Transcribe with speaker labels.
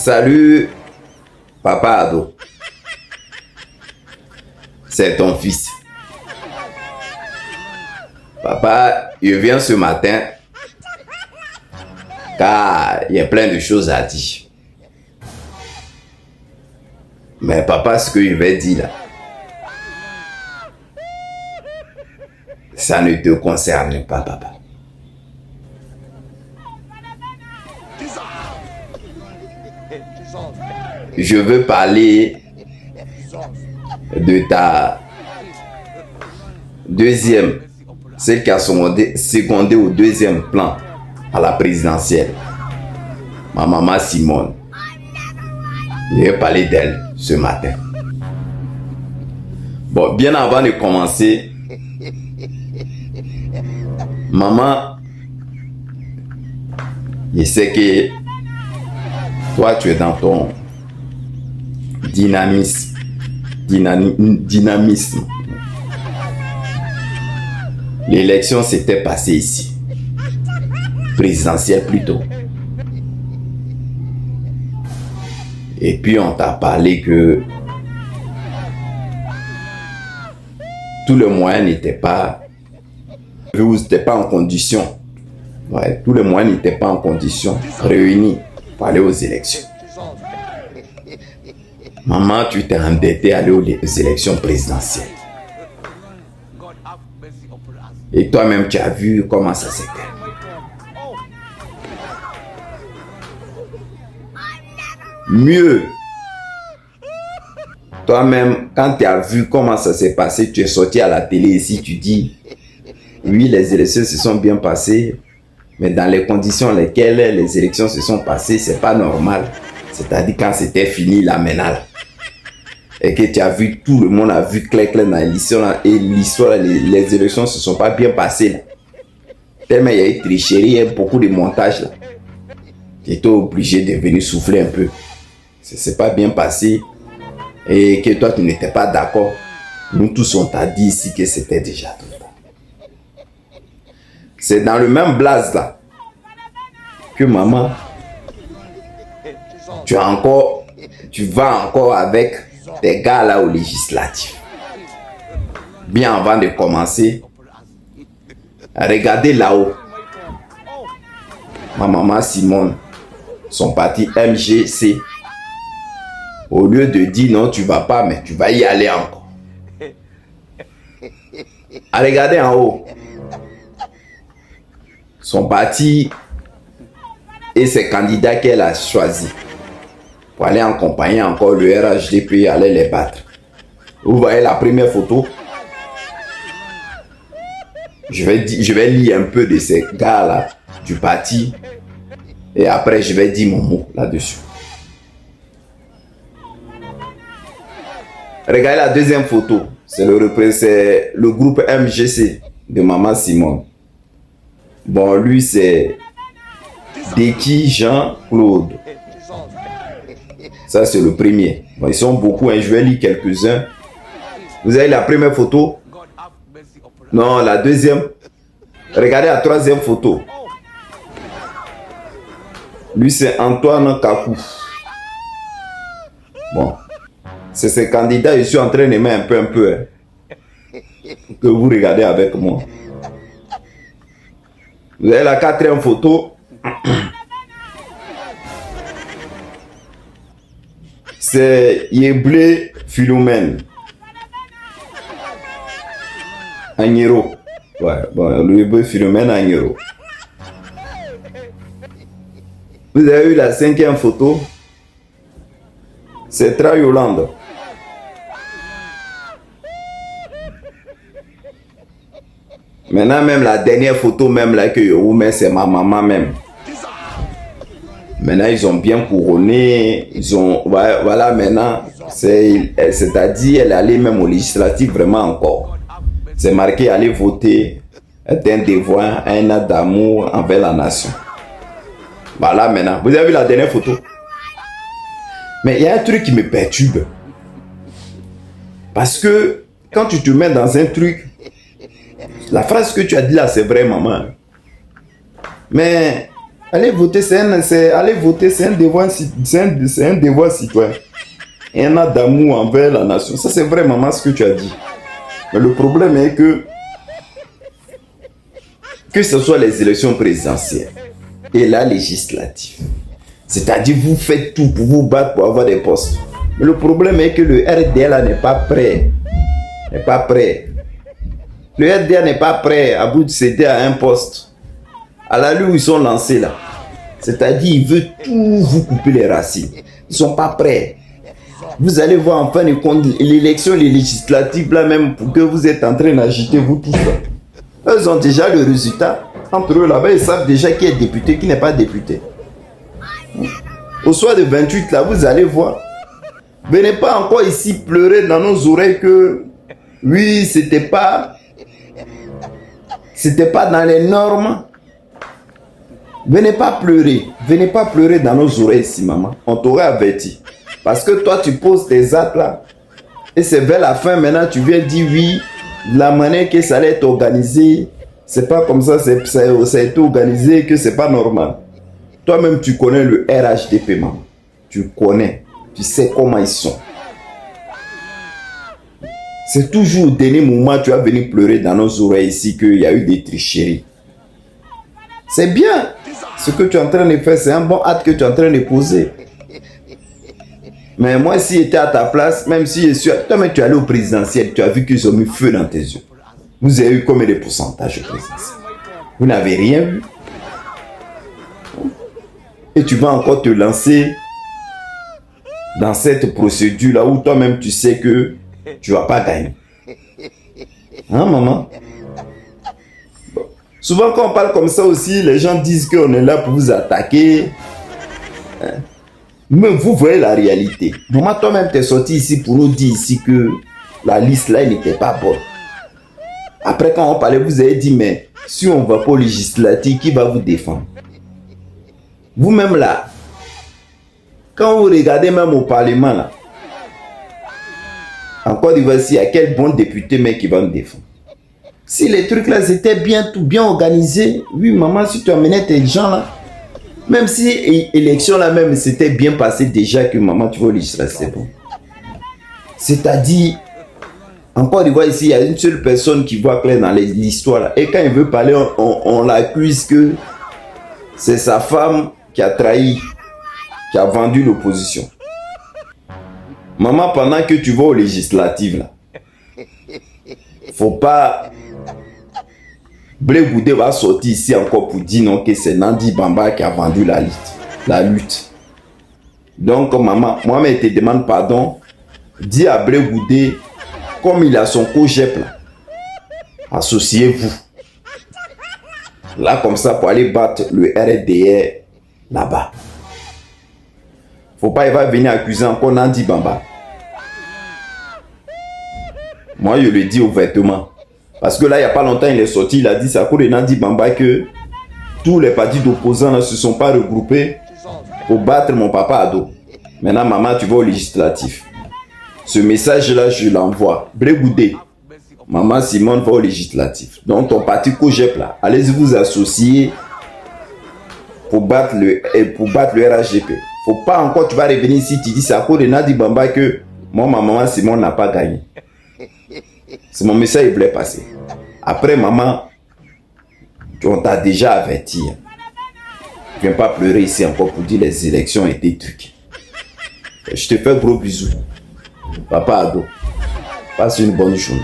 Speaker 1: Salut, papa Ado. C'est ton fils. Papa, je viens ce matin car il y a plein de choses à dire. Mais papa, ce que je vais dire là, ça ne te concerne pas, papa. Je veux parler de ta deuxième, celle qui a secondé au deuxième plan à la présidentielle, ma maman Simone. Je vais parler d'elle ce matin. Bon, bien avant de commencer, maman, je sais que toi, tu es dans ton dynamisme. L'élection s'était passée ici, présidentielle plutôt. Et puis on t'a parlé que tout le moyen n'était pas en condition. Ouais, tout le moyen n'était pas en condition réunis pour aller aux élections. Maman, tu t'es endetté à aller aux élections présidentielles. Et toi-même, tu as vu comment ça s'était. Mieux, toi-même, quand tu as vu comment ça s'est passé, tu es sorti à la télé ici, tu dis, oui, les élections se sont bien passées, mais dans les conditions dans lesquelles les élections se sont passées, c'est pas normal. C'est-à-dire quand c'était fini là maintenant. Et que tu as vu, tout le monde a vu clair dans l'histoire, et l'histoire, les élections ne se sont pas bien passées là. Tellement il y a eu tricherie, il y a eu beaucoup de montage là. Tu étais obligé de venir souffler un peu. C'est pas bien passé et que toi tu n'étais pas d'accord. Nous tous on t'a dit ici que c'était déjà tout. C'est dans le même blaze là que maman, tu vas encore avec tes gars là au législatif. Bien avant de commencer, regardez là-haut. Ma maman Simone, son parti MGC, au lieu de dire non, tu vas pas, mais tu vas y aller encore. Regardez en haut. Son parti et ses candidats qu'elle a choisis pour aller accompagner encore le RHDP et aller les battre. Vous voyez la première photo? Je vais lire un peu de ces gars-là du parti et après je vais dire mon mot là-dessus. Regardez la deuxième photo. C'est le groupe MGC de maman Simone. Bon, lui c'est Deki Jean-Claude. Ça c'est le premier. Bon, ils sont beaucoup, hein. Je vais lire quelques-uns. Vous avez la première photo? Non, la deuxième. Regardez la troisième photo. Lui c'est Antoine Kakou. Bon, c'est ces candidats, je suis en train de mettre un peu, hein, que vous regardez avec moi. Vous avez la quatrième photo. C'est Yeblé Philomène Agnero. Ouais, bon, le Yeblé Philomène Agnero. Vous avez eu la cinquième photo. C'est Tra Yolande. Maintenant, même la dernière photo, même là que je vous mets, c'est ma maman même. Maintenant, ils ont bien couronné. Ils ont, voilà, maintenant, c'est-à-dire, elle allait même au législatif vraiment encore. C'est marqué aller voter est un devoir, un acte d'amour envers la nation. Voilà, maintenant. Vous avez vu la dernière photo? Mais il y a un truc qui me perturbe. Parce que quand tu te mets dans un truc, la phrase que tu as dit là, c'est vrai, maman. Mais Allez voter, allez voter, c'est un devoir, c'est un devoir citoyen. Et un acte d'amour envers la nation. Ça, c'est vraiment ce que tu as dit. Mais le problème est que ce soit les élections présidentielles et la législative, c'est-à-dire vous faites tout pour vous battre pour avoir des postes. Mais le problème est que le RDA n'est pas prêt. N'est pas prêt. Le RDA n'est pas prêt à vous céder à un poste. À la lieu où ils sont lancés là. C'est-à-dire ils veulent tout vous couper les racines. Ils ne sont pas prêts. Vous allez voir enfin l'élection, les législatives là même pour que vous êtes en train d'agiter vous tout ça. Eux ont déjà le résultat. Entre eux là-bas, ils savent déjà qui est député, qui n'est pas député. Au soir de 28 là, vous allez voir. Venez pas encore ici pleurer dans nos oreilles que oui, c'était pas dans les normes. Venez pas pleurer dans nos oreilles ici, maman. On t'aurait averti. Parce que toi, tu poses tes actes là. Et c'est vers la fin, maintenant, tu viens dire oui, la manière que ça allait être organisé, c'est pas comme ça, ça a été organisé, que c'est pas normal. Toi-même, tu connais le RHDP, maman. Tu connais. Tu sais comment ils sont. C'est toujours au dernier moment, tu vas venir pleurer dans nos oreilles ici qu'il y a eu des tricheries. C'est bien. Ce que tu es en train de faire, c'est un bon acte que tu es en train de poser. Mais moi, si j'étais à ta place, même si je suis... Toi-même, tu es allé au présidentiel, tu as vu qu'ils ont mis feu dans tes yeux. Vous avez eu combien de pourcentage au présidentiel? Vous n'avez rien vu. Et tu vas encore te lancer dans cette procédure-là où toi-même, tu sais que tu ne vas pas gagner. Hein, maman? Bon. Souvent, quand on parle comme ça aussi, les gens disent qu'on est là pour vous attaquer. Hein? Mais vous voyez la réalité. Maman, toi-même, tu es sorti ici pour nous dire ici que la liste là, n'était pas bonne. Après, quand on parlait, vous avez dit, mais si on ne va pas au législatif, qui va vous défendre? Vous-même là, quand vous regardez même au Parlement là, en Côte d'Ivoire, il y a quel bon député mais qui va nous défendre? Si les trucs là étaient bien organisés, oui maman, si tu amenais tes gens là, même si l'élection là même c'était bien passé déjà que maman tu vas au législatif, c'est bon. C'est-à-dire, en Côte d'Ivoire ici, il y a une seule personne qui voit clair dans l'histoire là. Et quand il veut parler, on l'accuse que c'est sa femme qui a trahi, qui a vendu l'opposition. Maman, pendant que tu vas aux législatives là, faut pas... Blé Goudé va sortir ici encore pour dire non que c'est Nandi Bamba qui a vendu la lutte. Donc maman, moi-même je te demande pardon. Dis à Blé Goudé, comme il a son co-GEP là, associez-vous. Là comme ça pour aller battre le RDR là-bas. Faut pas, il va venir accuser encore Nandi Bamba. Moi je le dis ouvertement. Parce que là, il n'y a pas longtemps, il est sorti, il a dit, c'est à cause de Nandi Bamba que tous les partis d'opposants ne se sont pas regroupés pour battre mon papa Ado. Maintenant, maman, tu vas au législatif. Ce message-là, je l'envoie. Blé Goudé, maman Simone va au législatif. Donc, ton parti COGEP, là, allez-y vous associer pour battre le RHDP. Faut pas encore, tu vas revenir ici, tu dis, c'est à cause de Nandi Bamba que moi, ma maman Simone n'a pas gagné. C'est mon message qui voulait passer. Après, maman, on t'a déjà averti. Viens pas pleurer ici encore pour dire les élections étaient trucs. Je te fais gros bisous. Papa Ado, passe une bonne journée.